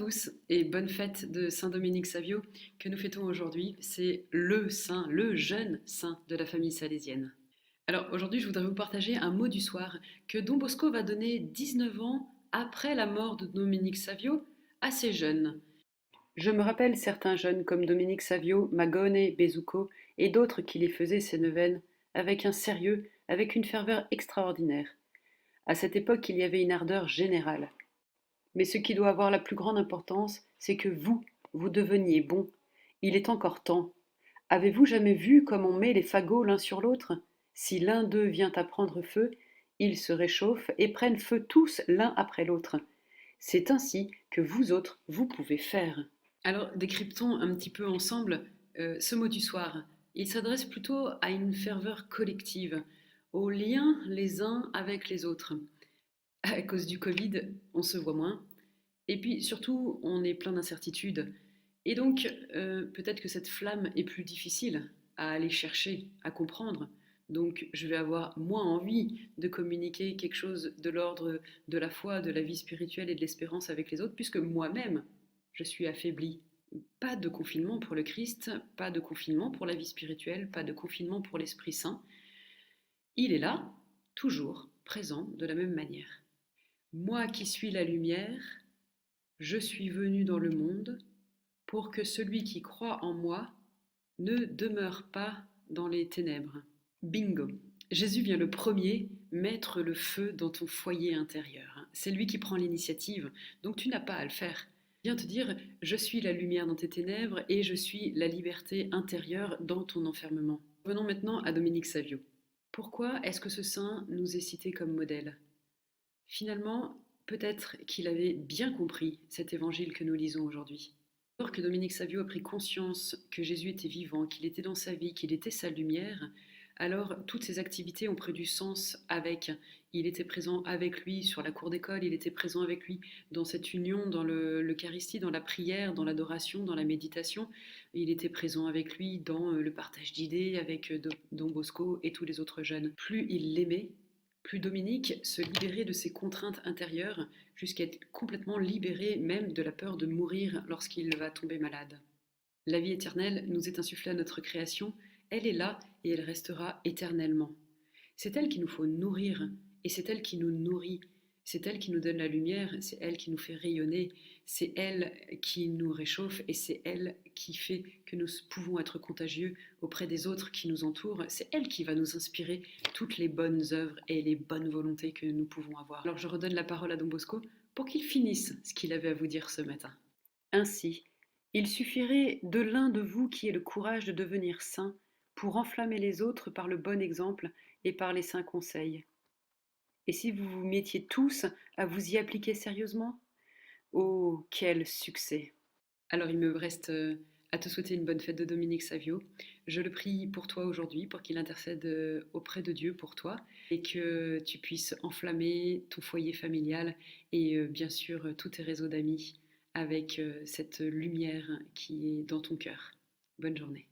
tous et bonne fête de Saint-Dominique Savio que nous fêtons aujourd'hui. C'est le saint, le jeune saint de la famille salésienne. Alors aujourd'hui, je voudrais vous partager un mot du soir que Don Bosco va donner 19 ans après la mort de Dominique Savio à ses jeunes. Je me rappelle certains jeunes comme Dominique Savio, Magone, Bezuco et d'autres qui les faisaient ces neuvaines avec un sérieux, avec une ferveur extraordinaire. À cette époque, il y avait une ardeur générale. Mais ce qui doit avoir la plus grande importance, c'est que vous deveniez bon. Il est encore temps. Avez-vous jamais vu comme on met les fagots l'un sur l'autre? Si l'un d'eux vient à prendre feu, ils se réchauffent et prennent feu tous l'un après l'autre. C'est ainsi que vous autres, vous pouvez faire. Alors, décryptons un petit peu ensemble ce mot du soir. Il s'adresse plutôt à une ferveur collective, aux liens les uns avec les autres. À cause du Covid, on se voit moins. Et puis surtout, on est plein d'incertitudes. Et donc, peut-être que cette flamme est plus difficile à aller chercher, à comprendre. Donc, je vais avoir moins envie de communiquer quelque chose de l'ordre de la foi, de la vie spirituelle et de l'espérance avec les autres, puisque moi-même, je suis affaiblie. Pas de confinement pour le Christ, pas de confinement pour la vie spirituelle, pas de confinement pour l'Esprit Saint. Il est là, toujours présent de la même manière. Moi qui suis la lumière, je suis venu dans le monde pour que celui qui croit en moi ne demeure pas dans les ténèbres. Bingo! Jésus vient le premier mettre le feu dans ton foyer intérieur. C'est lui qui prend l'initiative, donc tu n'as pas à le faire. Il vient te dire, je suis la lumière dans tes ténèbres et je suis la liberté intérieure dans ton enfermement. Venons maintenant à Dominique Savio. Pourquoi est-ce que ce saint nous est cité comme modèle? Finalement, peut-être qu'il avait bien compris cet évangile que nous lisons aujourd'hui. Alors que Dominique Savio a pris conscience que Jésus était vivant, qu'il était dans sa vie, qu'il était sa lumière, alors toutes ses activités ont pris du sens avec. Il était présent avec lui sur la cour d'école, il était présent avec lui dans cette union, dans l'Eucharistie, dans la prière, dans l'adoration, dans la méditation. Il était présent avec lui dans le partage d'idées avec Don Bosco et tous les autres jeunes. Plus il l'aimait, plus Dominique se libérait de ses contraintes intérieures jusqu'à être complètement libéré même de la peur de mourir lorsqu'il va tomber malade. La vie éternelle nous est insufflée à notre création, elle est là et elle restera éternellement. C'est elle qu'il nous faut nourrir et c'est elle qui nous nourrit. C'est elle qui nous donne la lumière, c'est elle qui nous fait rayonner, c'est elle qui nous réchauffe et c'est elle qui fait que nous pouvons être contagieux auprès des autres qui nous entourent. C'est elle qui va nous inspirer toutes les bonnes œuvres et les bonnes volontés que nous pouvons avoir. Alors je redonne la parole à Don Bosco pour qu'il finisse ce qu'il avait à vous dire ce matin. Ainsi, il suffirait de l'un de vous qui ait le courage de devenir saint pour enflammer les autres par le bon exemple et par les saints conseils. Et si vous vous mettiez tous à vous y appliquer sérieusement? Oh, quel succès! Alors il me reste à te souhaiter une bonne fête de Dominique Savio. Je le prie pour toi aujourd'hui, pour qu'il intercède auprès de Dieu pour toi et que tu puisses enflammer ton foyer familial et bien sûr tous tes réseaux d'amis avec cette lumière qui est dans ton cœur. Bonne journée.